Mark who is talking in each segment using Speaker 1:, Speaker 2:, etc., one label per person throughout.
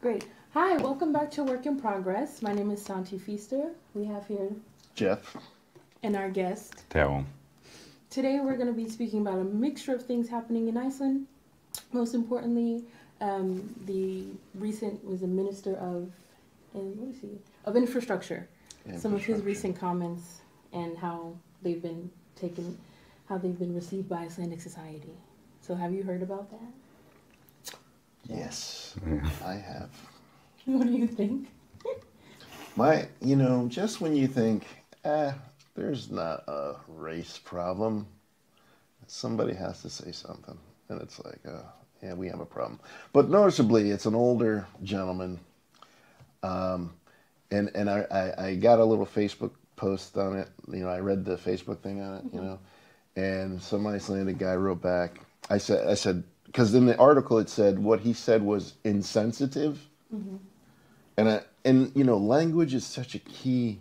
Speaker 1: Great. Hi, welcome back to Work in Progress. My name is Santi Feaster. We have here
Speaker 2: Jeff.
Speaker 1: and our guest.
Speaker 3: Theo.
Speaker 1: Today we're going to be speaking about a mixture of things happening in Iceland. Most importantly, the recent was a minister of, and what is he? Of infrastructure. Some of his recent comments and how they've been taken, how they've been received by Icelandic society. So have you heard about that?
Speaker 2: Yes, I have.
Speaker 1: What do you think?
Speaker 2: Just when you think, there's not a race problem, somebody has to say something. And it's like, yeah, we have a problem. But noticeably, it's an older gentleman. And I got a little Facebook post on it. I read the Facebook thing on it, and some Icelandic guy wrote back. I said, because in the article it said what he said was insensitive. Mm-hmm. And language is such a key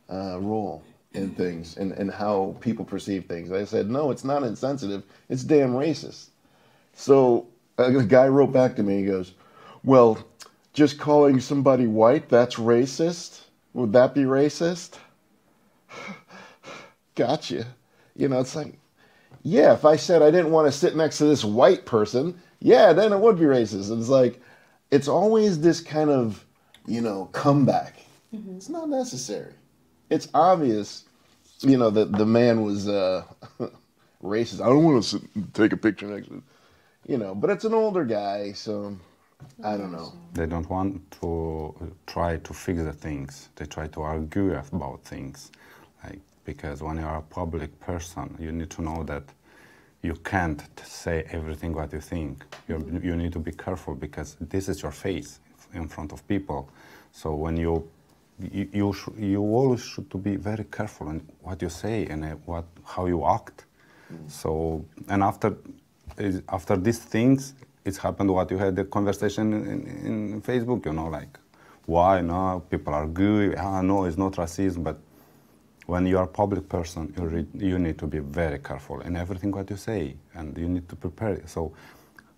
Speaker 2: role in things and how people perceive things. I said, no, it's not insensitive. It's damn racist. So a guy wrote back to me. He goes, well, just calling somebody white, that's racist? Would that be racist? Gotcha. It's like, yeah, if I said I didn't want to sit next to this white person, yeah, then it would be racist. And it's like, it's always this kind of, comeback. Mm-hmm. It's not necessary. It's obvious, that the man was racist. I don't want to sit and take a picture next to him, but it's an older guy, so I don't know.
Speaker 3: They don't want to try to fix the things. They try to argue about things. Because when you are a public person, you need to know that you can't say everything what you think. You need to be careful because this is your face in front of people. So when you always should to be very careful in what you say and how you act. So and after these things, it's happened what you had the conversation in Facebook. Why no people are good? No, it's not racism, but when you are a public person, you need to be very careful in everything what you say, and you need to prepare. So,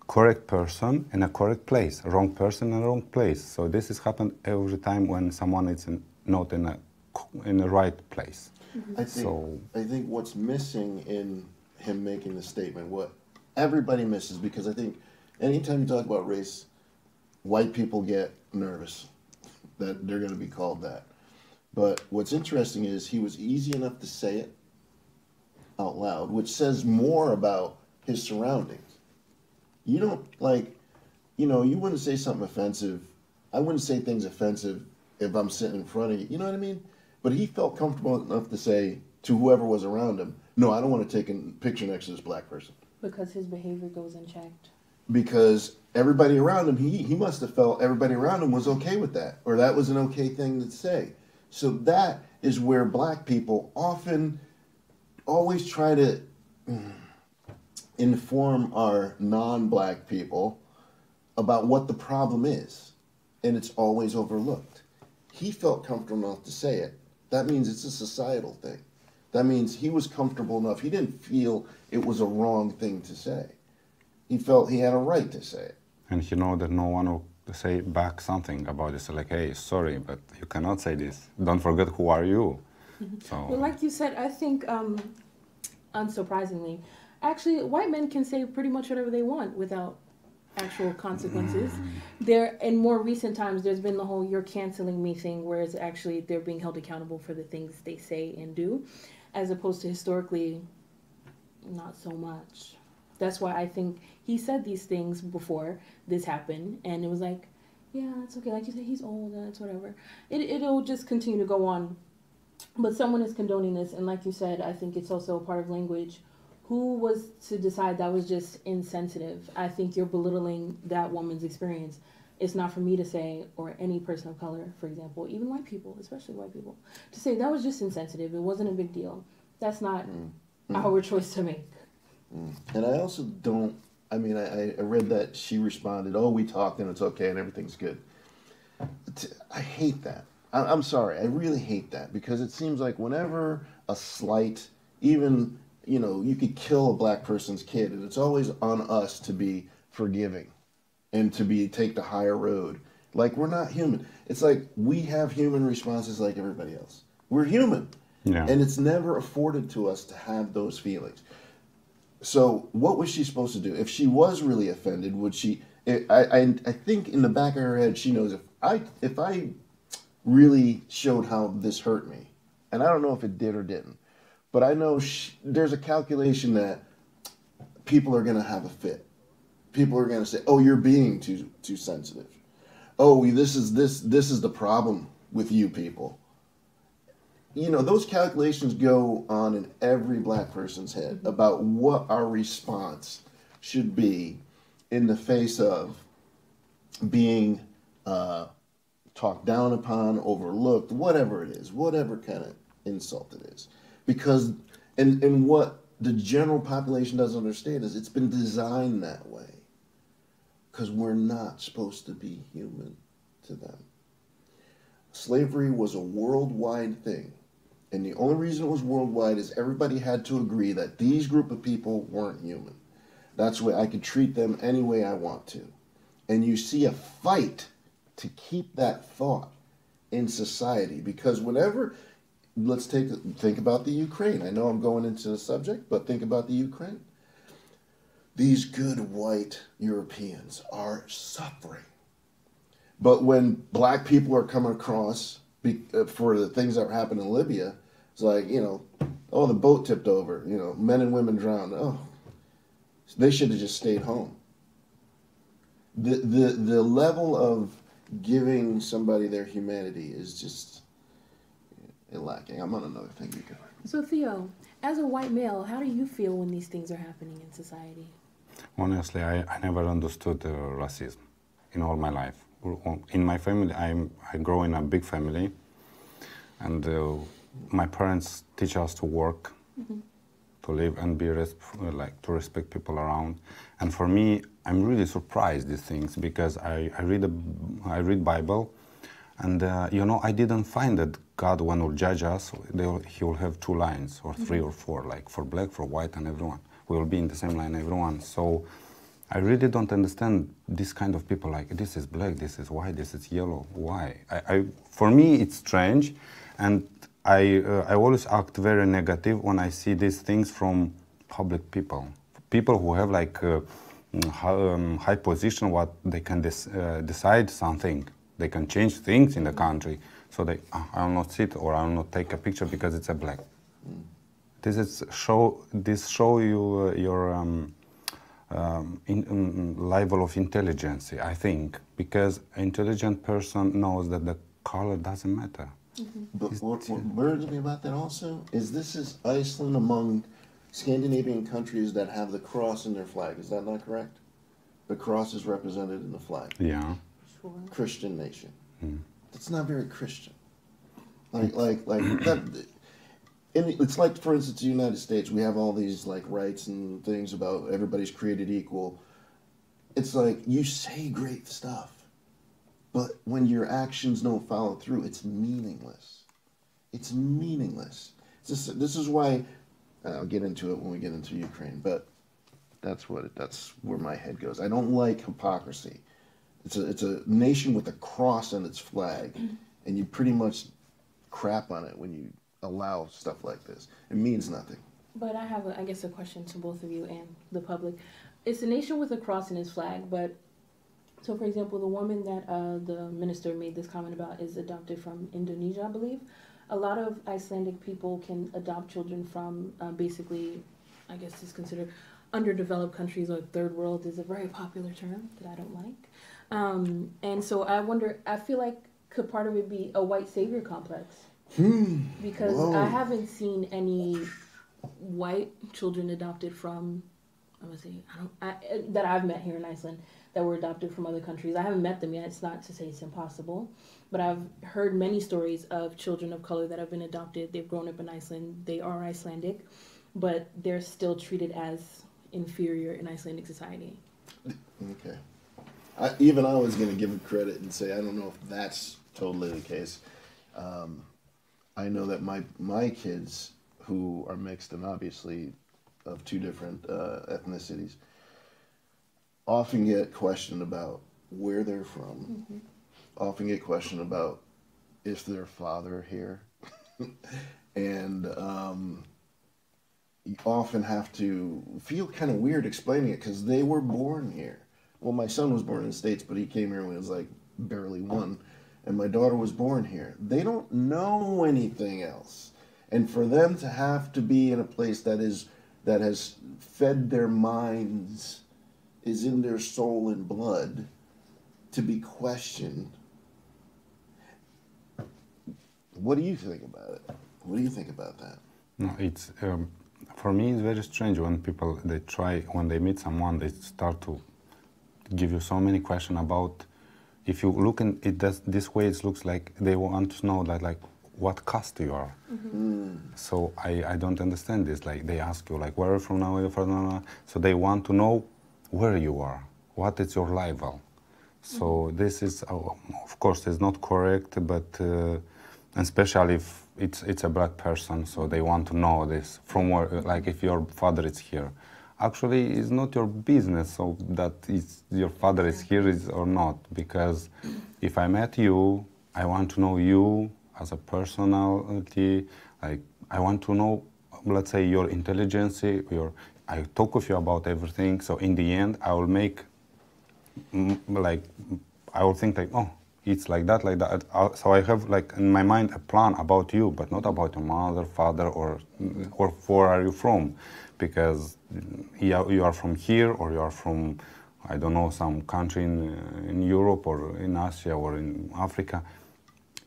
Speaker 3: correct person in a correct place, wrong person in a wrong place. So this has happened every time when someone is not in the right place.
Speaker 2: Mm-hmm. I think what's missing in him making the statement, what everybody misses, because I think anytime you talk about race, white people get nervous that they're going to be called that. But what's interesting is he was easy enough to say it out loud, which says more about his surroundings. You don't you wouldn't say something offensive. I wouldn't say things offensive if I'm sitting in front of you. You know what I mean? But he felt comfortable enough to say to whoever was around him, no, I don't want to take a picture next to this black person.
Speaker 1: Because his behavior goes unchecked.
Speaker 2: Because everybody around him, he must have felt everybody around him was okay with that, or that was an okay thing to say. So that is where black people always try to inform our non-black people about what the problem is. And it's always overlooked. He felt comfortable enough to say it. That means it's a societal thing. That means he was comfortable enough. He didn't feel it was a wrong thing to say. He felt he had a right to say it.
Speaker 3: And he know that no one will say back something about this, like, hey, sorry, but you cannot say this. Don't forget who are you. So.
Speaker 1: Well, like you said, I think, unsurprisingly, actually, white men can say pretty much whatever they want without actual consequences. In more recent times, there's been the whole "you're canceling me" thing, whereas actually they're being held accountable for the things they say and do, as opposed to historically, not so much. That's why I think he said these things before this happened, and it was like, yeah, it's okay. Like you said, he's old, it's whatever. It'll just continue to go on. But someone is condoning this, and like you said, I think it's also a part of language. Who was to decide that was just insensitive? I think you're belittling that woman's experience. It's not for me to say, or any person of color, for example, even white people, especially white people, to say that was just insensitive. It wasn't a big deal. That's not our choice to make.
Speaker 2: And I also don't, I read that she responded, oh, we talked and it's okay and everything's good. I hate that. I'm sorry, I really hate that, because it seems like whenever a slight, even, you could kill a black person's kid, and it's always on us to be forgiving and to take the higher road. Like we're not human. It's like we have human responses like everybody else. We're human.
Speaker 3: Yeah.
Speaker 2: And it's never afforded to us to have those feelings. So what was she supposed to do? If she was really offended, would she... I think in the back of her head, she knows if I really showed how this hurt me, and I don't know if it did or didn't, but I know there's a calculation that people are going to have a fit. People are going to say, "Oh, you're being too sensitive. Oh, this is the problem with you people." You know, those calculations go on in every black person's head about what our response should be in the face of being talked down upon, overlooked, whatever it is, whatever kind of insult it is. Because, and what the general population doesn't understand is it's been designed that way. Because we're not supposed to be human to them. Slavery was a worldwide thing. And the only reason it was worldwide is everybody had to agree that these group of people weren't human. That's why I could treat them any way I want to. And you see a fight to keep that thought in society. Because whenever, think about the Ukraine. I know I'm going into the subject, but think about the Ukraine. These good white Europeans are suffering. But when black people are coming across for the things that happened in Libya, it's like, you know, oh, the boat tipped over, you know, men and women drowned. Oh, they should have just stayed home. The level of giving somebody their humanity is just lacking. I'm on another thing you can.
Speaker 1: So Theo, as a white male, how do you feel when these things are happening in society?
Speaker 3: Honestly, I never understood racism in all my life. In my family, I grow in a big family, and my parents teach us to work, to live and be to respect people around. And for me, I'm really surprised these things because I read Bible, and you know, I didn't find that God, when will judge us, he will have two lines or three or four, like for black, for white, and everyone. We will be in the same line, everyone. So I really don't understand this kind of people, like this is black, this is white, this is yellow. Why? For me, it's strange, and I always act very negative when I see these things from public people who have like high position, what they can decide something, they can change things in the country. So I will not sit or I will not take a picture because it's a black. This show you your level of intelligence, I think, because an intelligent person knows that the color doesn't matter.
Speaker 2: But what worries me about that also is this is Iceland among Scandinavian countries that have the cross in their flag. Is that not correct? The cross is represented in the flag.
Speaker 3: Yeah.
Speaker 1: Sure.
Speaker 2: Christian nation. That's not very Christian. Like that. It's like, for instance, the United States, we have all these like rights and things about everybody's created equal. It's like you say great stuff, but when your actions don't follow through, it's meaningless. It's meaningless. This is why, I'll get into it when we get into Ukraine, but that's where my head goes. I don't like hypocrisy. It's a nation with a cross on its flag, and you pretty much crap on it when you allow stuff like this. It means nothing.
Speaker 1: But I have, I guess, a question to both of you and the public. It's a nation with a cross in its flag, but so, for example, the woman that the minister made this comment about is adopted from Indonesia, I believe. A lot of Icelandic people can adopt children from basically, I guess it's considered underdeveloped countries, or third world is a very popular term that I don't like. And so I wonder, I feel like could part of it be a white savior complex? Because
Speaker 2: Whoa.
Speaker 1: I haven't seen any white children adopted from, I'm gonna say, that I've met here in Iceland that were adopted from other countries. I haven't met them yet. It's not to say it's impossible, but I've heard many stories of children of color that have been adopted. They've grown up in Iceland. They are Icelandic, but they're still treated as inferior in Icelandic society.
Speaker 2: Okay. I was going to give him credit and say I don't know if that's totally the case. I know that my kids, who are mixed and obviously of two different ethnicities, often get questioned about where they're from, often get questioned about is their father here, and you often have to feel kind of weird explaining it because they were born here. Well, my son was born in the States, but he came here when he was like barely one, and my daughter was born here. They don't know anything else, and for them to have to be in a place that has fed their minds, is in their soul and blood, to be questioned. What do you think about it? What do you think about that?
Speaker 3: No, it's for me it's very strange when people when they meet someone they start to give you so many questions about. If you look in it this way, it looks like they want to know that like what caste you are. So I don't understand this. Like they ask you like where are you from now, where are you from now? So they want to know where you are, what is your level. So this is of course it's not correct, but especially if it's a black person, so they want to know this from where, like if your father is here. Actually, it's not your business, so that your father is here or not, because if I met you, I want to know you as a personality. Like I want to know, let's say, your intelligence. I talk with you about everything. So in the end, I will make like I will think like, oh, it's like that, like that. So I have like in my mind a plan about you, but not about your mother, father, or where are you from, because you are from here or you are from, I don't know, some country in Europe or in Asia or in Africa.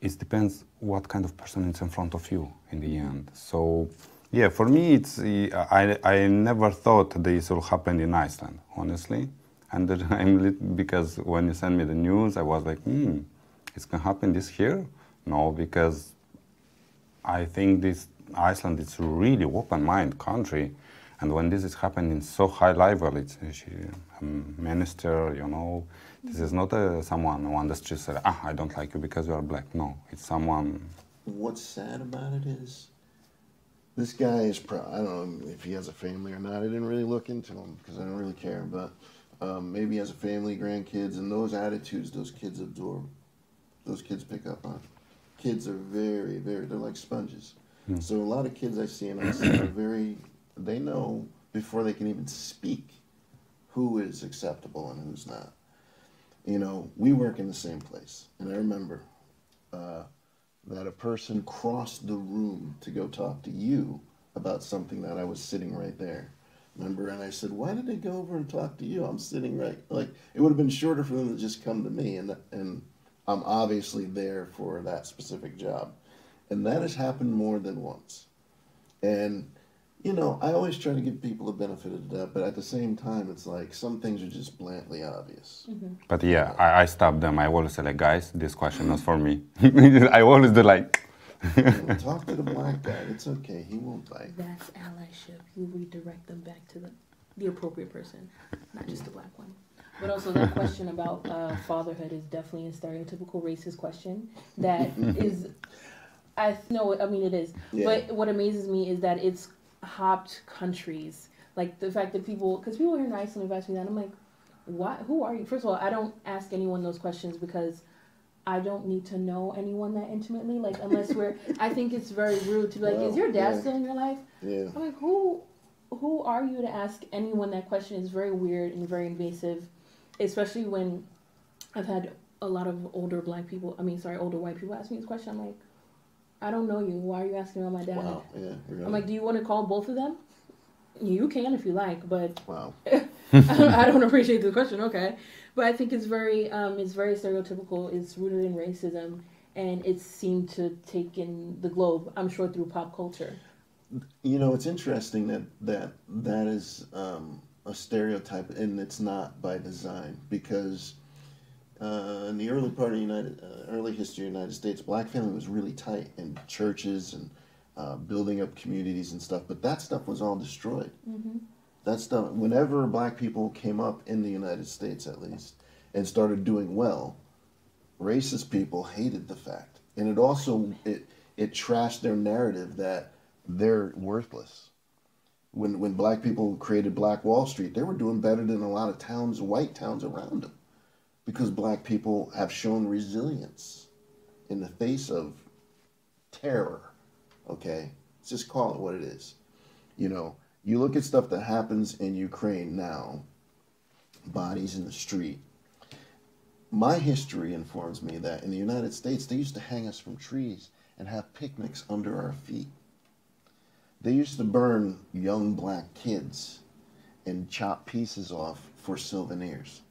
Speaker 3: It depends what kind of person is in front of you in the end. So yeah, for me, I never thought this will happen in Iceland, honestly. And because when you sent me the news, I was like, it's gonna happen this here? No, because I think Iceland is a really open-minded country, and when this is happening so high level, it's a minister, you know. This is not someone on the street said, I don't like you because you are black. No, it's someone.
Speaker 2: What's sad about it is, this guy is I don't know if he has a family or not. I didn't really look into him because I don't really care, but maybe he has a family, grandkids, and those attitudes those kids absorb, those kids pick up on. Kids are very, very, they're like sponges. So a lot of kids I see in Iceland are they know before they can even speak who is acceptable and who's not. You know, we work in the same place, and I remember that a person crossed the room to go talk to you about something that I was sitting right there. Remember? And I said, why did they go over and talk to you? I'm sitting right, like, it would have been shorter for them to just come to me, and I'm obviously there for that specific job. And that has happened more than once. And, you know, I always try to give people the benefit of the doubt, but at the same time, it's like some things are just blatantly obvious.
Speaker 3: But yeah, I stop them. I always say, like, guys, this question is for me. I always do like.
Speaker 2: Talk to the black guy. It's okay. He won't bite.
Speaker 1: That's allyship. You redirect them back to the appropriate person, not just the black one. But also that question about fatherhood is definitely a stereotypical racist question that is, I mean it is. Yeah. But what amazes me is that it's hopped countries. Like the fact that because people here in Iceland have asked me that, I'm like, what? Who are you? First of all, I don't ask anyone those questions because I don't need to know anyone that intimately. Like unless I think it's very rude to be like, is your dad still in your life?
Speaker 2: Yeah.
Speaker 1: I'm like, who are you to ask anyone that question? Is very weird and very invasive. Especially when I've had a lot of older white people ask me this question. I'm like, I don't know you. Why are you asking about my dad?
Speaker 2: Wow. Yeah. Really?
Speaker 1: I'm like, do you want to call both of them? You can if you like, but
Speaker 2: wow.
Speaker 1: I don't appreciate the question. Okay, but I think it's very stereotypical. It's rooted in racism, and it seemed to take in the globe. I'm sure through pop culture.
Speaker 2: You know, it's interesting that is a stereotype, and it's not by design, because in the early part of early history of the United States, black family was really tight in churches and building up communities and stuff, but that stuff was all destroyed. That stuff, whenever black people came up in the United States at least and started doing well, racist people hated the fact, and it also it trashed their narrative that they're worthless. When black people created Black Wall Street, they were doing better than a lot of white towns around them, because black people have shown resilience in the face of terror, okay? Let's just call it what it is. You know, you look at stuff that happens in Ukraine now, bodies in the street. My history informs me that in the United States, they used to hang us from trees and have picnics under our feet. They used to burn young black kids and chop pieces off for souvenirs.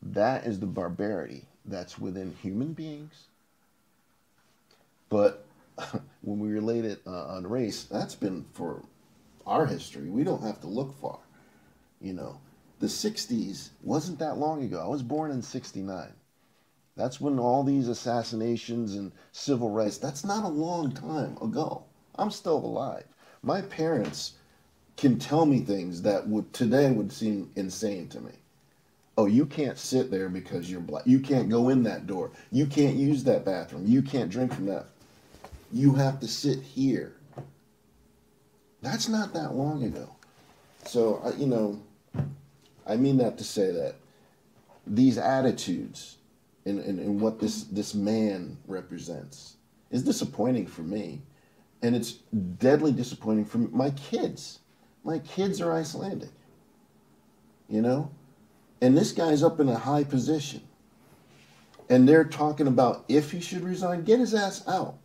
Speaker 2: That is the barbarity that's within human beings. But when we relate it on race, that's been for our history. We don't have to look far. You know, the 60s wasn't that long ago. I was born in 69. That's when all these assassinations and civil rights, that's not a long time ago. I'm still alive. My parents can tell me things that today would seem insane to me. Oh, you can't sit there because you're black. You can't go in that door. You can't use that bathroom. You can't drink from that. You have to sit here. That's not that long ago. So, you know, I mean that to say that these attitudes and what this man represents is disappointing for me. And it's deadly disappointing for my kids. My kids are Icelandic, you know? And this guy's up in a high position. And they're talking about if he should resign, get his ass out.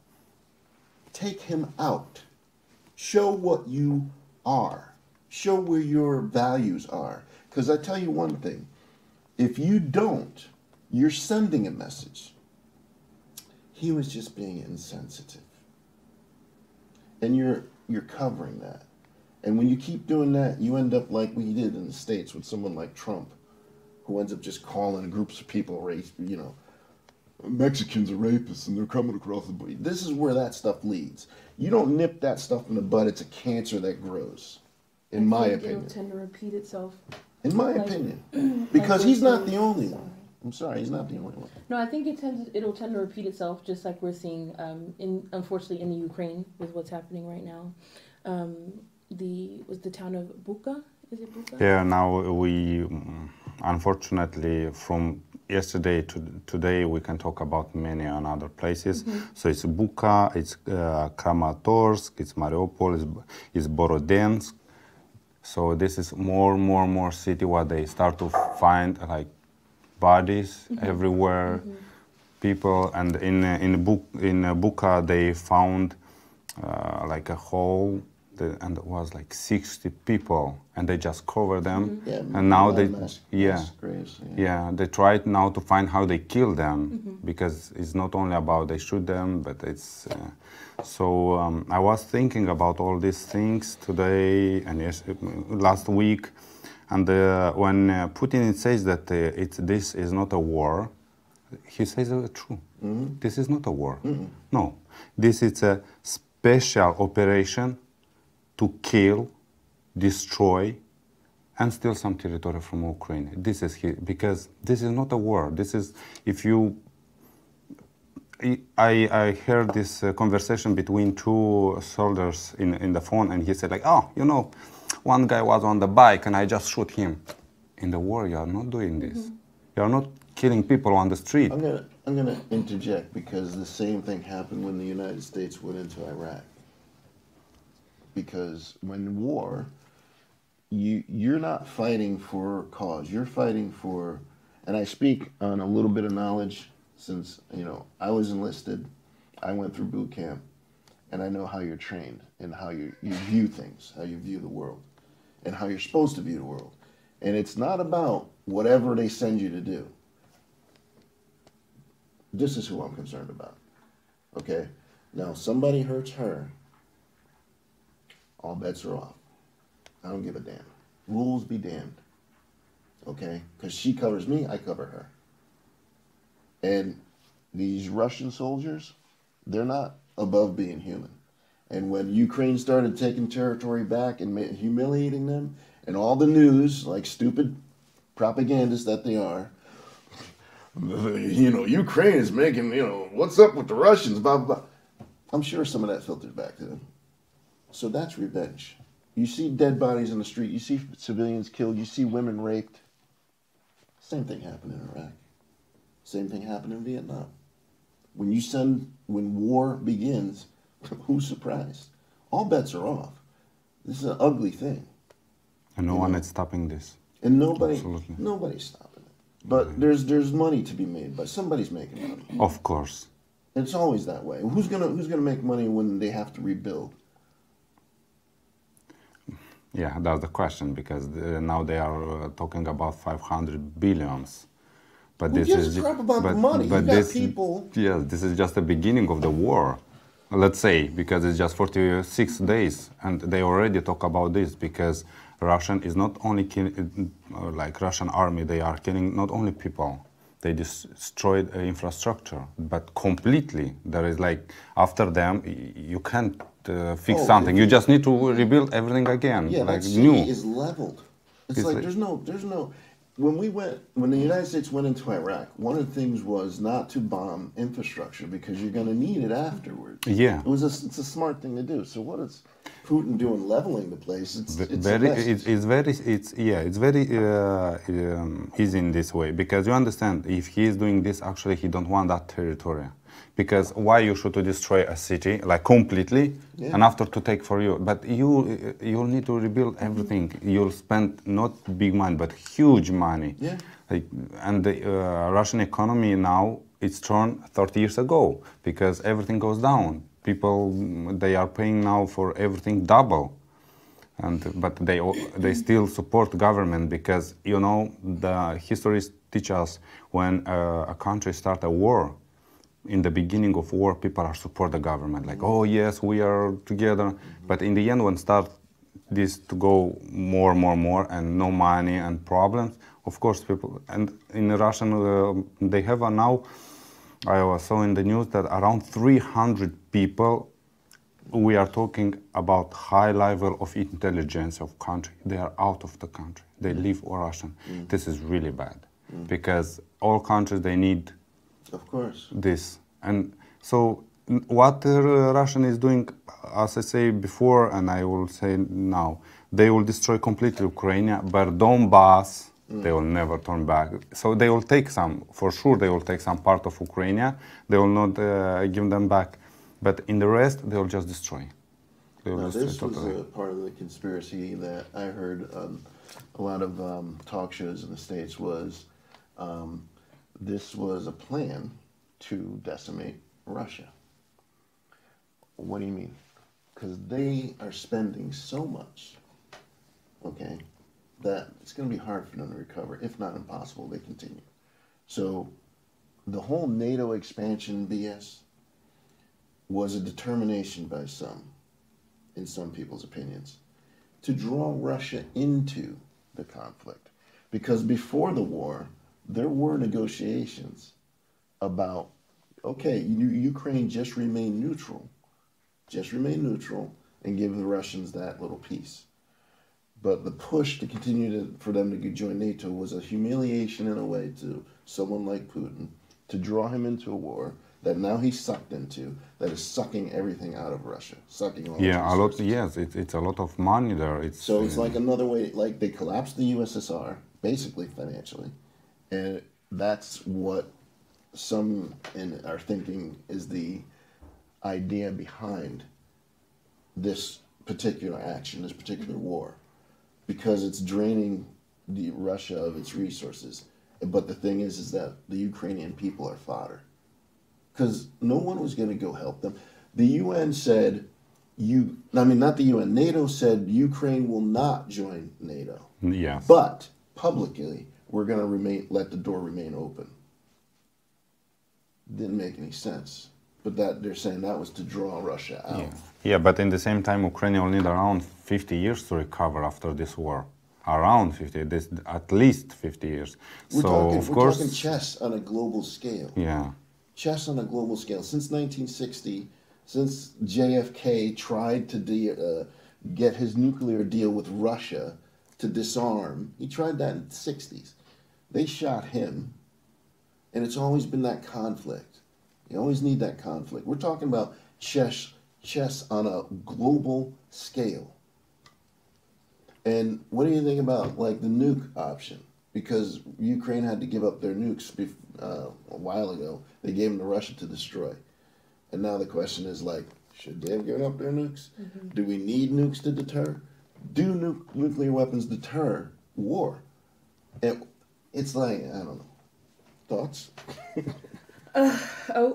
Speaker 2: Take him out. Show what you are. Show where your values are. Because I tell you one thing. If you don't, you're sending a message. He was just being insensitive. And you're covering that. And when you keep doing that, you end up like we did in the States with someone like Trump, who ends up just calling groups of people race, you know, Mexicans are rapists and they're coming across the border. This is where that stuff leads. You don't nip that stuff in the bud, it's a cancer that grows, in my opinion.
Speaker 1: It'll tend to repeat itself.
Speaker 2: In my opinion. Because he's not the only one. I'm sorry, he's not the only one.
Speaker 1: No, I think it'll tend to repeat itself, just like we're seeing, unfortunately, in the Ukraine with what's happening right now. Was the town of Bucha? Is it Bucha?
Speaker 3: Yeah, now we, unfortunately, from yesterday to today, we can talk about many other places. Mm-hmm. So it's Bucha, it's Kramatorsk, it's Mariupol, it's Borodensk. So this is more city where they start to find like bodies mm-hmm. everywhere, mm-hmm. people, and in Bucha they found like a hole. And it was like 60 people, and they just covered them. Mm-hmm. Yeah, and now they, they tried now to find how they kill them, mm-hmm. because it's not only about they shoot them, but it's. I was thinking about all these things today and last week, and when Putin says that this is not a war, he says it true. Mm-hmm. This is not a war. Mm-hmm. No, this is a special operation to kill, destroy, and steal some territory from Ukraine. This is because this is not a war. This is, if you, I heard this conversation between two soldiers in the phone, and he said like, oh, you know, one guy was on the bike and I just shoot him. In the war, you are not doing this. Mm-hmm. You are not killing people on the street.
Speaker 2: I'm gonna interject because the same thing happened when the United States went into Iraq. Because when war, you're not fighting for a cause. You're fighting for, and I speak on a little bit of knowledge since, you know, I was enlisted, I went through boot camp, and I know how you're trained and how you view things, how you view the world, and how you're supposed to view the world. And it's not about whatever they send you to do. This is who I'm concerned about, okay? Now, somebody hurts her, all bets are off. I don't give a damn. Rules be damned. Okay? Because she covers me, I cover her. And these Russian soldiers, they're not above being human. And when Ukraine started taking territory back and humiliating them, and all the news, like stupid propagandists that they are, you know, Ukraine is making, you know, what's up with the Russians, blah, blah, blah. I'm sure some of that filters back to them. So that's revenge. You see dead bodies in the street. You see civilians killed. You see women raped. Same thing happened in Iraq. Same thing happened in Vietnam. When war begins, who's surprised? All bets are off. This is an ugly thing.
Speaker 3: And no one is stopping this.
Speaker 2: And
Speaker 3: Absolutely.
Speaker 2: nobody's stopping it. But there's money to be made, but somebody's making money.
Speaker 3: Of course.
Speaker 2: It's always that way. Who's gonna make money when they have to rebuild?
Speaker 3: Yeah, that's the question, because now they are talking about 500 billions. But
Speaker 2: Who gives a crap about the money? You got people.
Speaker 3: Yes, this is just the beginning of the war. Let's say, because it's just 46 days, and they already talk about this, because Russian is not only killing, like Russian army, they are killing not only people, they destroyed infrastructure, but completely. There is like, after them, you can't fix something. You just need to rebuild everything again,
Speaker 2: yeah,
Speaker 3: like
Speaker 2: that city
Speaker 3: new.
Speaker 2: is leveled. It's like there's no. When the United States went into Iraq, one of the things was not to bomb infrastructure because you're going to need it afterwards.
Speaker 3: Yeah,
Speaker 2: It's a smart thing to do. So what is Putin doing, leveling the place? It's very easy in this way, because you understand, if he is doing this, actually he don't want that territory. Because why you should to destroy a city like completely, and after to take for you? But you'll need to rebuild everything. You'll spend not big money but huge money. Yeah.
Speaker 3: And the Russian economy now, it's turned 30 years ago, because everything goes down. People, they are paying now for everything double. But they still support government, because the histories teach us when a country start a war. In the beginning of war, people are support the government, like, oh yes, we are together. But in the end, when start this to go more, and no money and problems, of course, people. And in Russian, they have now. I saw in the news that around 300 people. We are talking about high level of intelligence of country. They are out of the country. They leave Russian. This is really bad, because all countries, they need.
Speaker 2: Of course.
Speaker 3: This. And so what Russian is doing, as I say before, and I will say now, they will destroy completely Ukraine, but Donbass, they will never turn back. So they will take some, for sure they will take some part of Ukraine, they will not give them back, but in the rest, they will just destroy.
Speaker 2: This was a part of the conspiracy that I heard a lot of talk shows in the States was this was a plan to decimate Russia. What do you mean? Because they are spending so much, okay, that it's going to be hard for them to recover, if not impossible. They continue. So the whole NATO expansion BS was a determination by some, in some people's opinions, to draw Russia into the conflict. Because before the war, there were negotiations about, okay, Ukraine just remain neutral, and give the Russians that little piece. But the push to continue for them to join NATO was a humiliation in a way to someone like Putin, to draw him into a war that now he's sucked into, that is sucking everything out of Russia, sucking all
Speaker 3: a lot. Yes, it's a lot of money there. It's
Speaker 2: like another way, like they collapsed the USSR basically financially. And that's what some are thinking is the idea behind this particular action, this particular war, because it's draining Russia of its resources. But the thing is that the Ukrainian people are fodder, because no one was going to go help them. The UN said, not the UN, NATO said Ukraine will not join NATO.
Speaker 3: Yes.
Speaker 2: But publicly, we're going to let the door remain open. Didn't make any sense. But they're saying that was to draw Russia out.
Speaker 3: Yeah, but in the same time, Ukraine will need around 50 years to recover after this war. Around 50, at least 50 years.
Speaker 2: We're talking chess on a global scale.
Speaker 3: Yeah.
Speaker 2: Chess on a global scale. Since 1960, since JFK tried to get his nuclear deal with Russia to disarm, he tried that in the 60s. They shot him, and it's always been that conflict. You always need that conflict. We're talking about chess on a global scale. And what do you think about like the nuke option? because Ukraine had to give up their nukes a while ago. They gave them to Russia to destroy. And now the question is like, should they have given up their nukes? Mm-hmm. Do we need nukes to deter? Do nuclear weapons deter war? It's like, I don't know. Thoughts?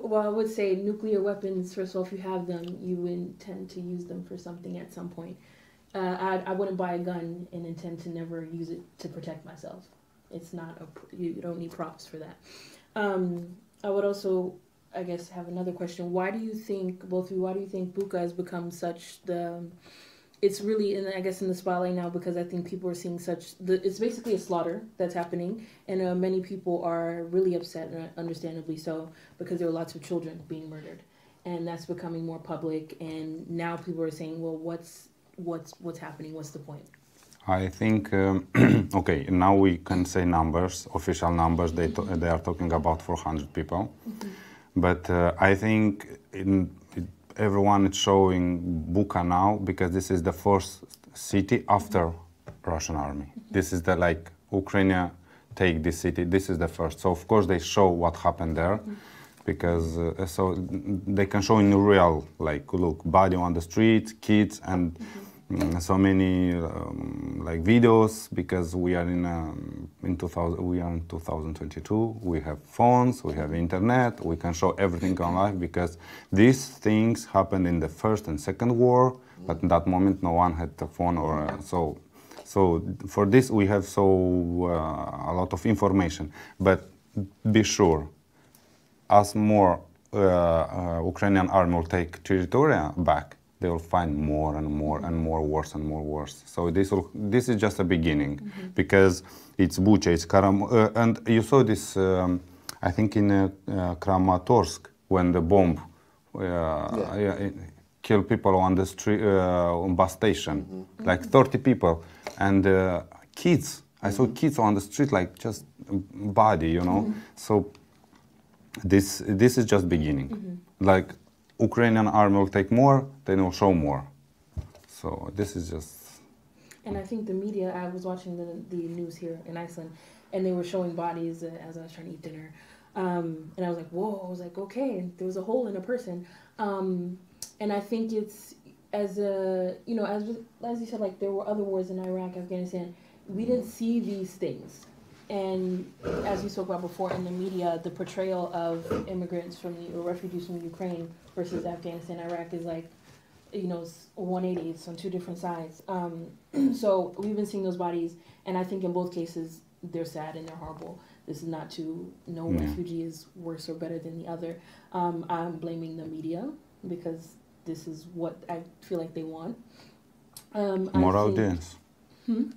Speaker 1: Well, I would say nuclear weapons, first of all, if you have them, you intend to use them for something at some point. I wouldn't buy a gun and intend to never use it to protect myself. It's not, you don't need props for that. I would also, I guess, have another question. Why do you think, both of you, why do you think Buka has become such it's really, I guess, in the spotlight now because I think people are seeing it's basically a slaughter that's happening, and many people are really upset, and understandably so, because there are lots of children being murdered, and that's becoming more public, and now people are saying, well, what's happening? What's the point?
Speaker 3: I think, okay, now we can say numbers, official numbers, they are talking about 400 people, mm-hmm. But I think everyone is showing Buka now because this is the first city after Russian army. Mm-hmm. This is the, like, Ukraine take this city, this is the first. So of course they show what happened there, mm-hmm. Because so they can show in real, like, look, body on the street, kids, and mm-hmm. So many like videos, because we are in 2022. We have phones, we have internet, we can show everything on live because these things happened in the First and Second War, but in that moment no one had a phone or so. So for this we have a lot of information. But be sure, as more Ukrainian army will take territory back, they will find more and more and more wars and more wars. So this is just a beginning, mm-hmm. Because it's Bucha, it's and you saw this, I think in Kramatorsk, when the bomb killed people on the street, on bus station, mm-hmm. Like 30 people, and kids. I saw kids on the street, like just body, you know. Mm-hmm. So this is just beginning, mm-hmm. Like. Ukrainian army will take more, then will show more. So this is just...
Speaker 1: And I think the media, I was watching the news here in Iceland, and they were showing bodies as I was trying to eat dinner. And I was like, whoa, I was like, okay, there was a hole in a person. And I think it's, as you said, like there were other wars in Iraq, Afghanistan. We didn't see these things. And as we spoke about before in the media, the portrayal of immigrants or refugees from Ukraine versus Afghanistan, Iraq is like, it's 180. It's on two different sides. So we've been seeing those bodies, and I think in both cases they're sad and they're horrible. This is not no refugee is worse or better than the other. I'm blaming the media because this is what I feel like they want.
Speaker 3: More audience.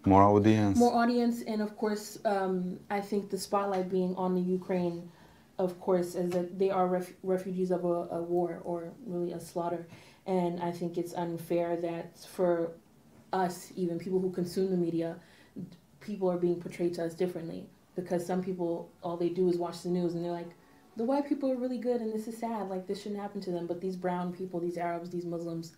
Speaker 3: More audience.
Speaker 1: More audience, and of course, I think the spotlight being on the Ukraine, of course, is that they are refugees of a war or really a slaughter. And I think it's unfair that for us, even people who consume the media, people are being portrayed to us differently. Because some people, all they do is watch the news and they're like, the white people are really good and this is sad, like this shouldn't happen to them. But these brown people, these Arabs, these Muslims,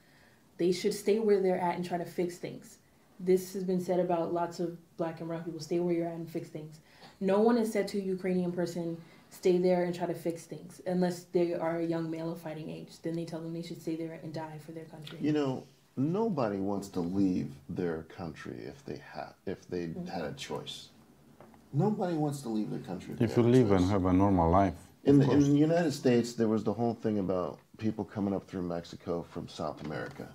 Speaker 1: they should stay where they're at and try to fix things. This has been said about lots of black and brown people. Stay where you're at and fix things. No one has said to a Ukrainian person, stay there and try to fix things. Unless they are a young male of fighting age. Then they tell them they should stay there and die for their country.
Speaker 2: Nobody wants to leave their country if they mm-hmm. had a choice. Nobody wants to leave their country
Speaker 3: if you live and have a normal life.
Speaker 2: In the United States, there was the whole thing about people coming up through Mexico from South America.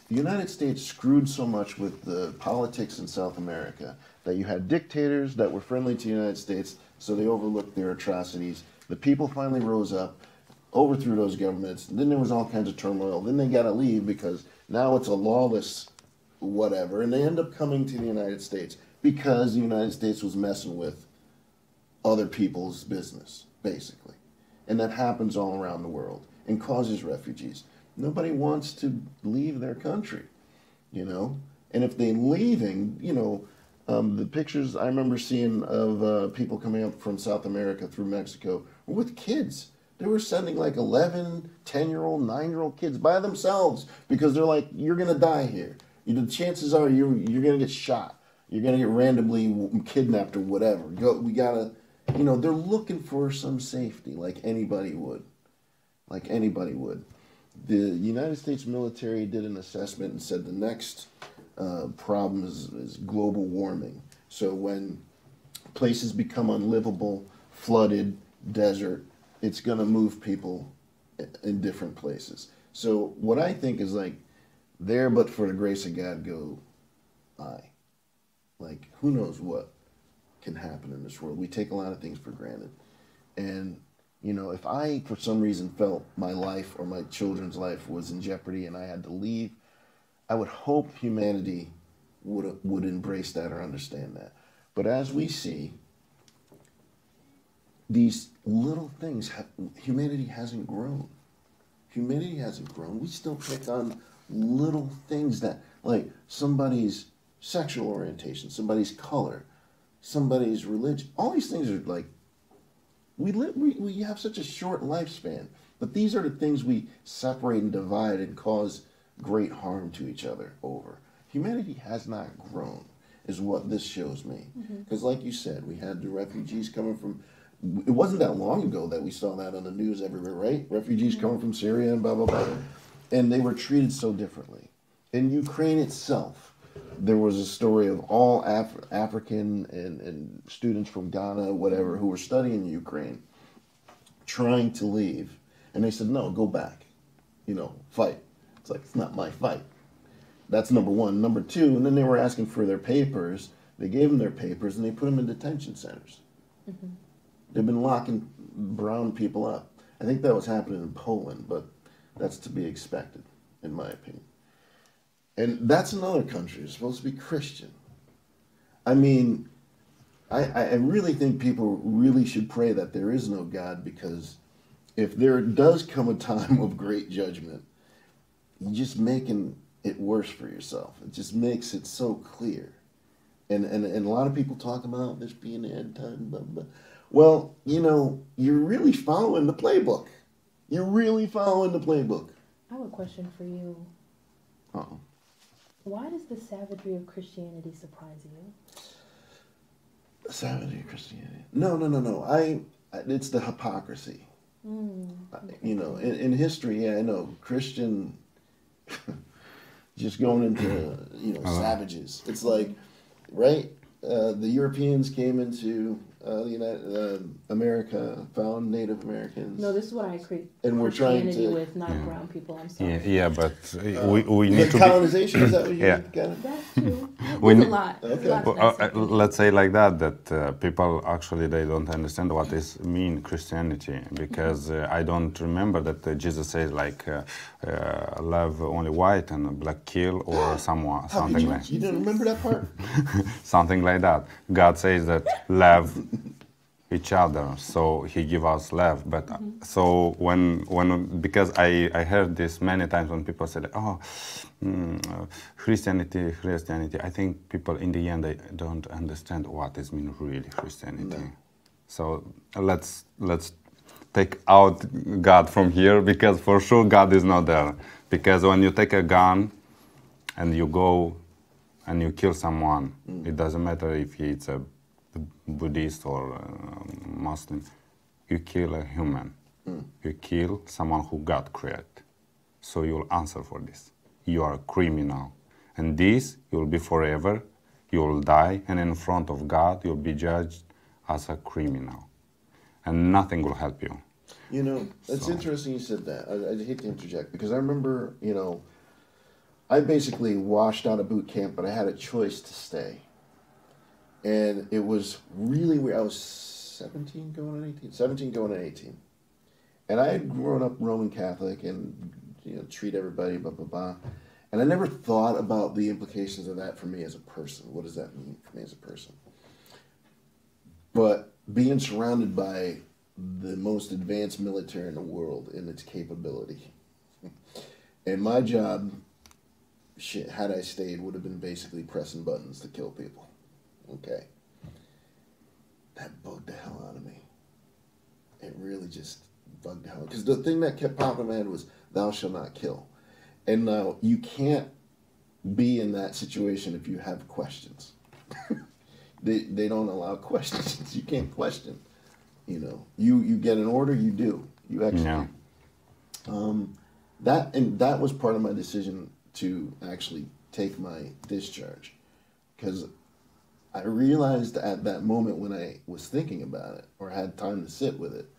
Speaker 2: The United States screwed so much with the politics in South America that you had dictators that were friendly to the United States, so they overlooked their atrocities. The people finally rose up, overthrew those governments. Then there was all kinds of turmoil. Then they got to leave because now it's a lawless whatever, and they end up coming to the United States because the United States was messing with other people's business, basically. And that happens all around the world and causes refugees. Nobody wants to leave their country, And if they're leaving, the pictures I remember seeing of people coming up from South America through Mexico were with kids. They were sending like 11, 10-year-old, 9-year-old kids by themselves because they're like, you're going to die here. The chances are you're going to get shot. you're gonna get randomly kidnapped or whatever. We gotta, they're looking for some safety, like anybody would. Like anybody would. The United States military did an assessment and said the next problem is global warming. So when places become unlivable, flooded, desert, it's going to move people in different places. So what I think is like, there but for the grace of God go I. Like, who knows what can happen in this world. We take a lot of things for granted. And, if I, for some reason, felt my life or my children's life was in jeopardy and I had to leave, I would hope humanity would embrace that or understand that. But as we see, these little things, humanity hasn't grown. Humanity hasn't grown. We still pick on little things that, like somebody's sexual orientation, somebody's color, somebody's religion. All these things are like, we have such a short lifespan. But these are the things we separate and divide and cause great harm to each other over. Humanity has not grown, is what this shows me. Because like you said, we had the refugees coming from, it wasn't that long ago that we saw that on the news everywhere, right? Refugees coming from Syria and blah, blah, blah. And they were treated so differently. In Ukraine itself, there was a story of all African and students from Ghana, whatever, who were studying Ukraine, trying to leave. And they said, no, go back, fight. It's like, it's not my fight. That's number one. Number two, and then they were asking for their papers. They gave them their papers, and they put them in detention centers. They've been locking brown people up. I think that was happening in Poland, but that's to be expected, in my opinion. And that's another country. It's supposed to be Christian. I mean, I really think people really should pray that there is no God, because if there does come a time of great judgment, you're just making it worse for yourself. It just makes it so clear. And a lot of people talk about this being the end time, blah, blah. Well, you're really following the playbook. You're really following the playbook.
Speaker 1: I have a question for you.
Speaker 2: Uh-oh.
Speaker 1: Why does the savagery of Christianity surprise you?
Speaker 2: The savagery of Christianity? No. It's the hypocrisy. In history, I know Christian just going into savages. It's like, right? The Europeans came into America, found Native Americans.
Speaker 1: No, this is what I equate
Speaker 2: and we're trying
Speaker 1: Christianity
Speaker 2: to
Speaker 1: with, not brown people. I'm sorry.
Speaker 3: Yeah, but we need to
Speaker 2: colonization. Is that what you got?
Speaker 1: That's true.
Speaker 3: We
Speaker 1: There's
Speaker 3: need-
Speaker 1: a lot. There's
Speaker 2: Okay.
Speaker 1: a lot to
Speaker 3: Well,
Speaker 1: dissect.
Speaker 3: let's say like that people actually they don't understand what is mean Christianity, because I don't remember that Jesus says like love only white and black kill or someone
Speaker 2: How could
Speaker 3: something
Speaker 2: you?
Speaker 3: like
Speaker 2: You didn't remember that part?
Speaker 3: something like that. God says that love each other, so He give us love. But so when because I heard this many times when people say, oh, Christianity. I think people in the end they don't understand what is mean really Christianity.
Speaker 2: No.
Speaker 3: So let's take out God from here, because for sure God is not there. Because when you take a gun and you go and you kill someone, it doesn't matter if it's a Buddhist or Muslim, you kill a human. You kill someone who God created. So you'll answer for this. You are a criminal. And this, you'll be forever, you'll die, and in front of God, you'll be judged as a criminal. And nothing will help you.
Speaker 2: It's interesting you said that. I hate to interject, because I remember, I basically washed out of boot camp, but I had a choice to stay. And it was really weird. I was 17 going on 18. 17 going on 18. And I had grown up Roman Catholic and, treat everybody, blah, blah, blah. And I never thought about the implications of that for me as a person. What does that mean for me as a person? But being surrounded by the most advanced military in the world in its capability. And my job, had I stayed, would have been basically pressing buttons to kill people. Okay. That bugged the hell out of me. It really just bugged the hell out. Because the thing that kept popping in my head was, thou shalt not kill. And now, you can't be in that situation if you have questions. They don't allow questions. You can't question. You know, you get an order, you do, you execute. Yeah. That was part of my decision to actually take my discharge, because I realized at that moment when I was thinking about it or had time to sit with it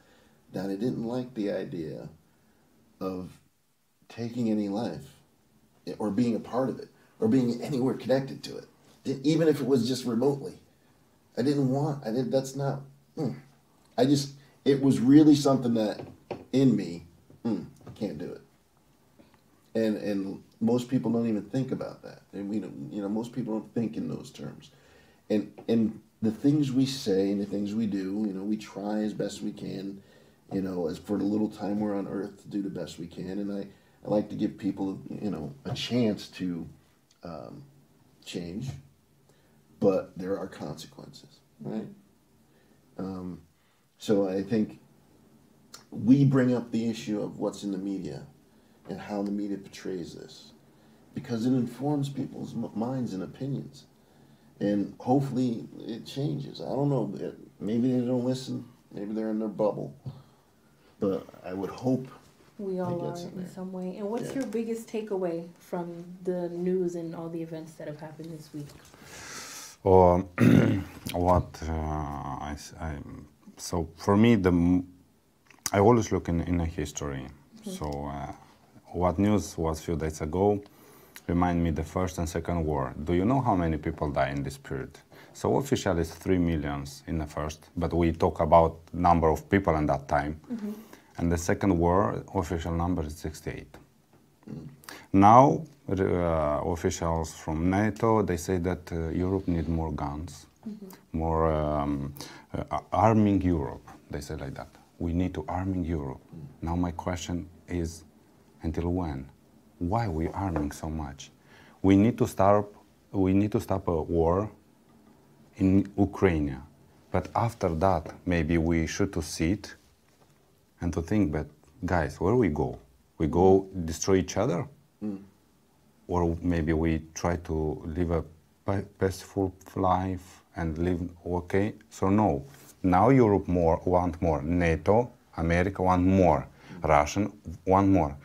Speaker 2: that I didn't like the idea of taking any life or being a part of it or being anywhere connected to it, even if it was just remotely. I didn't want. That's not. It was really something that in me, I can't do it. And most people don't even think about that. And most people don't think in those terms. And the things we say and the things we do, we try as best we can, as for the little time we're on earth, to do the best we can. And I like to give people, a chance to change, but there are consequences, right? So I think we bring up the issue of what's in the media and how the media portrays this, because it informs people's minds and opinions. And hopefully it changes. I don't know. Maybe they don't listen. Maybe they're in their bubble. But I would hope
Speaker 1: we all are in some way. And what's your biggest takeaway from the news and all the events that have happened this week?
Speaker 3: So for me, I always look in a history. So what news was a few days ago remind me the First and Second War. Do you know how many people died in this period? So officially it's 3 million in the first, but we talk about number of people in that time. And the Second War official number is 68. Now officials from NATO, they say that Europe need more guns, more arming Europe. They say like that. We need to arming Europe. Now my question is, until when? Why are we arming so much? We need to stop a war in Ukraine. But after that, maybe we should to sit and to think, but guys, where we go? We go destroy each other? Or maybe we try to live a peaceful life and live okay? So no, now Europe want more. NATO, America want more. Russian want more.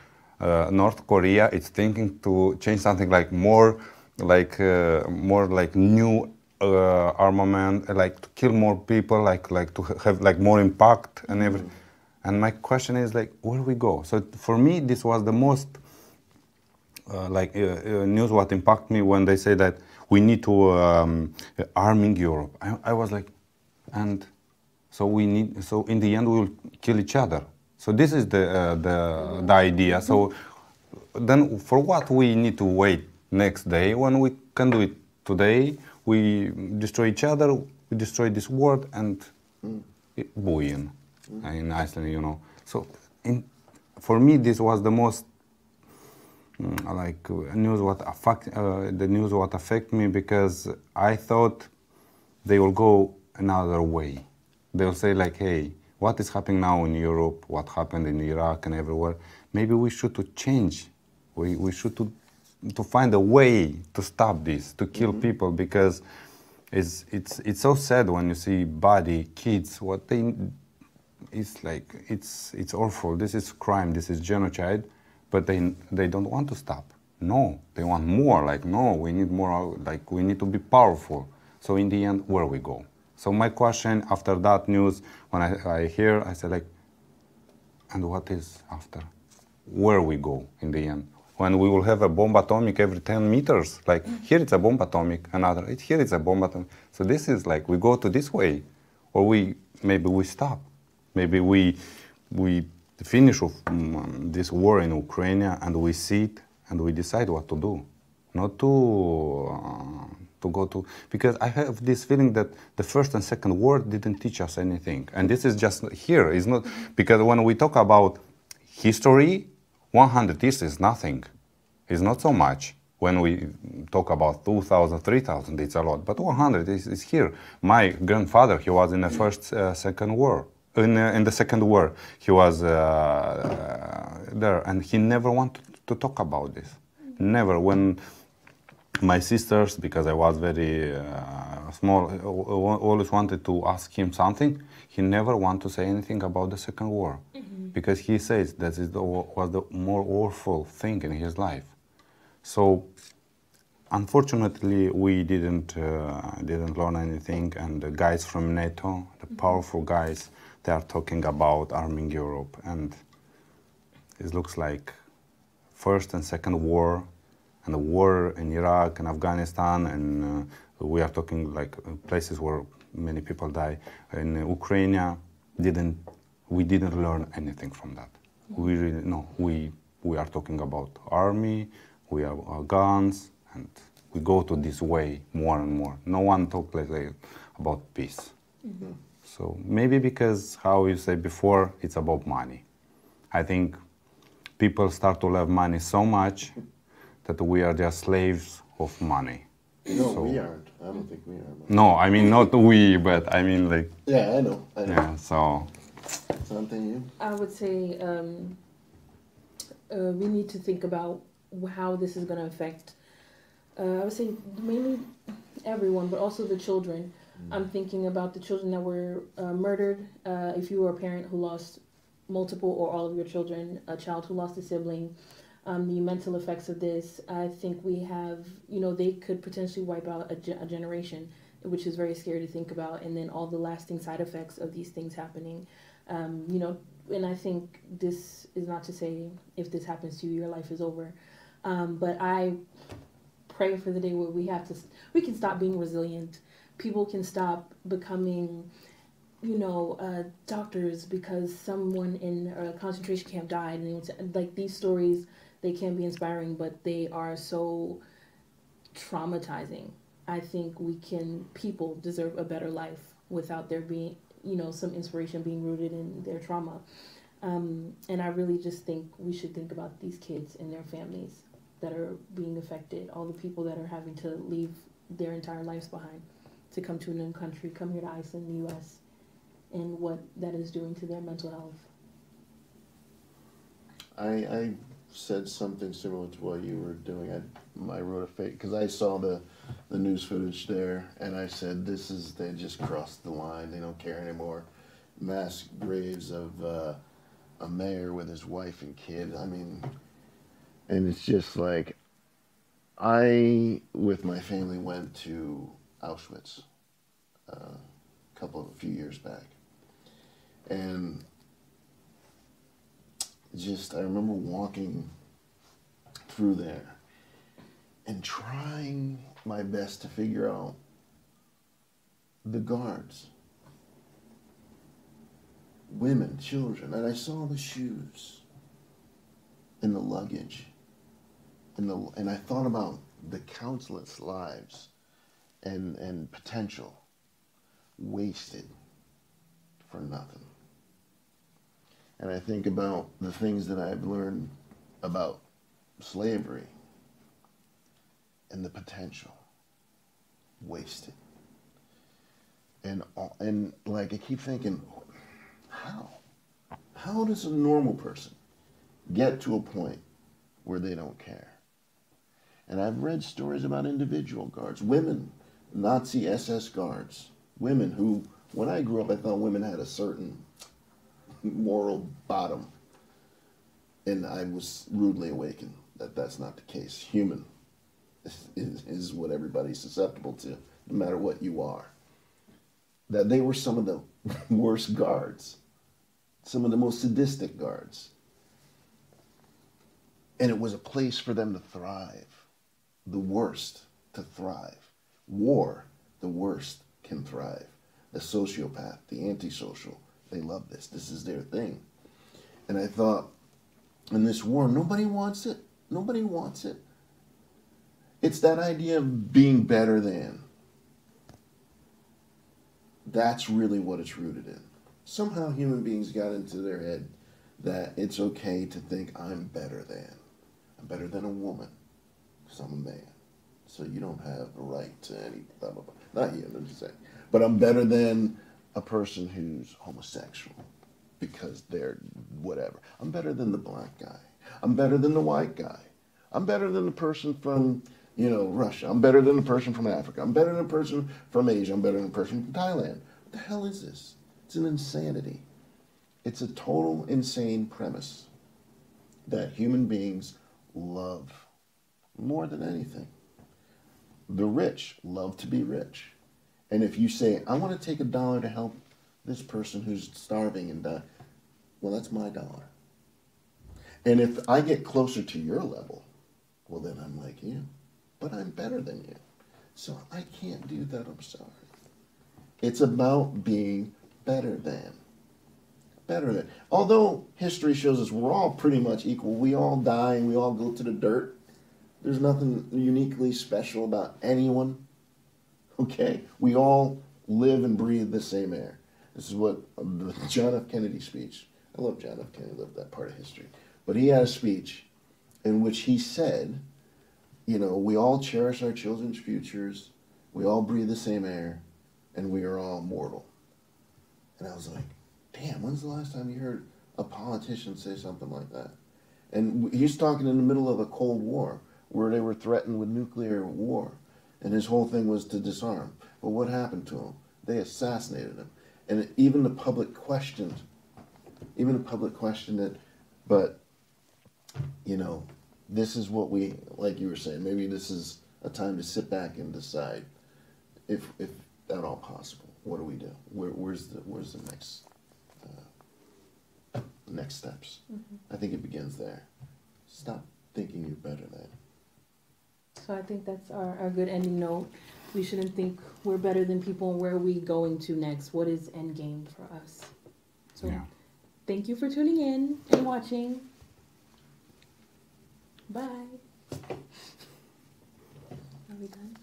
Speaker 3: North Korea is thinking to change something like more like new armament, like to kill more people, like to have like more impact and everything. And my question is like, where we go? So for me, this was the most news what impacted me when they say that we need to arming Europe. I was like, and so so in the end we will kill each other. So this is the idea. So then for what we need to wait next day when we can do it today? We destroy each other, we destroy this world, and buoyant in Iceland, So for me, this was the most news what affect me, because I thought they will go another way. They'll say like, hey, what is happening now in Europe, what happened in Iraq and everywhere, maybe we should to change. We should to find a way to stop this, to kill people, because it's so sad when you see kids, it's awful. This is crime, this is genocide, but they don't want to stop. No, they want more, no, we need more, we need to be powerful. So in the end, where we go? So my question after that news, when I hear, I say and what is after? Where we go in the end? When we will have a bomb atomic every 10 meters, here it's a bomb atomic, here it's a bomb atomic. So this is we go to this way, or maybe we stop. Maybe we finish this war in Ukraine and we sit and we decide what to do, not to go to, because I have this feeling that the First and Second War didn't teach us anything. And this is just here, it's not, because when we talk about history, 100 years is nothing. It's not so much. When we talk about 2,000, 3,000, it's a lot. But 100 is here. My grandfather, he was in the Second War. In the Second War, he was there, and he never wanted to talk about this. Never. When my sisters, because I was very always wanted to ask him something. He never wanted to say anything about the Second War, because he says that it was the more awful thing in his life. So, unfortunately, we didn't learn anything. And the guys from NATO, the powerful guys, they are talking about arming Europe, and it looks like First and Second War, and the war in Iraq and Afghanistan, and we are talking like places where many people die. In Ukraine, we didn't learn anything from that. We really, no, we are talking about army, we have our guns, and we go to this way more and more. No one talks like about peace. So maybe because, how you say before, it's about money. I think people start to love money so much that we are just slaves of money.
Speaker 2: No, we aren't. I don't think we are.
Speaker 3: No, I mean not we, but I mean like.
Speaker 2: Yeah, I know.
Speaker 3: Yeah, so.
Speaker 2: Something you?
Speaker 1: I would say we need to think about how this is going to affect, I would say mainly everyone, but also the children. I'm thinking about the children that were murdered. If you were a parent who lost multiple or all of your children, a child who lost a sibling, the mental effects of this, I think we have, they could potentially wipe out a generation, which is very scary to think about, and then all the lasting side effects of these things happening. And I think this is not to say if this happens to you, your life is over. But I pray for the day where we can stop being resilient. People can stop becoming, doctors because someone in a concentration camp died. And like these stories, they can be inspiring, but they are so traumatizing. I think people deserve a better life without there being, some inspiration being rooted in their trauma. And I really just think we should think about these kids and their families that are being affected, all the people that are having to leave their entire lives behind to come to a new country, come here to Iceland, the U.S., and what that is doing to their mental health.
Speaker 2: I said something similar to what you were doing. I wrote a fake, because I saw the news footage there, and I said, they just crossed the line. They don't care anymore. Mass graves of a mayor with his wife and kid. I mean, and it's just like, I, with my family, went to Auschwitz a few years back. And I remember walking through there and trying my best to figure out the guards, women, children, and I saw the shoes and the luggage, and I thought about the countless lives and potential wasted for nothing. And I think about the things that I've learned about slavery and the potential wasted. And like I keep thinking, how does a normal person get to a point where they don't care? And I've read stories about individual guards, women, Nazi SS guards, women who, when I grew up, I thought women had a certain moral bottom. And I was rudely awakened that that's not the case. Human is what everybody's susceptible to, no matter what you are. That they were some of the worst guards, some of the most sadistic guards. And it was a place for them to thrive. The worst to thrive. War, the worst can thrive. The sociopath, the antisocial, they love this. This is their thing. And I thought, in this war, nobody wants it. Nobody wants it. It's that idea of being better than. That's really what it's rooted in. Somehow human beings got into their head that it's okay to think I'm better than. I'm better than a woman because I'm a man. So you don't have a right to any blah, blah, blah. Not you, I'm just saying. But I'm better than a person who's homosexual because they're whatever. I'm better than the black guy. I'm better than the white guy. I'm better than the person from you know, Russia. I'm better than a person from Africa. I'm better than a person from Asia. I'm better than a person from Thailand. What the hell is this? It's an insanity. It's a total insane premise that human beings love more than anything. The rich love to be rich. And if you say, I want to take $1 to help this person who's starving and die, well, that's my dollar. And if I get closer to your level, well, then I'm like you. But I'm better than you. So I can't do that, I'm sorry. It's about being better than. Better than. Although history shows us we're all pretty much equal. We all die and we all go to the dirt. There's nothing uniquely special about anyone. Okay? We all live and breathe the same air. This is what the John F. Kennedy speech. I love John F. Kennedy. I love that part of history. But he had a speech in which he said, you know, we all cherish our children's futures. We all breathe the same air. And we are all mortal. And I was like, damn, when's the last time you heard a politician say something like that? And he's talking in the middle of a Cold War where they were threatened with nuclear war. And his whole thing was to disarm. But what happened to him? They assassinated him. And even the public questioned it. But, you know, this is what we, like you were saying, maybe this is a time to sit back and decide if at all possible. What do we do? Where's the next steps? Mm-hmm. I think it begins there. Stop thinking you're better than.
Speaker 1: So I think that's our good ending note. We shouldn't think we're better than people. Where are we going to next? What is end game for us? So yeah. Thank you for tuning in and watching. Bye. Are we done?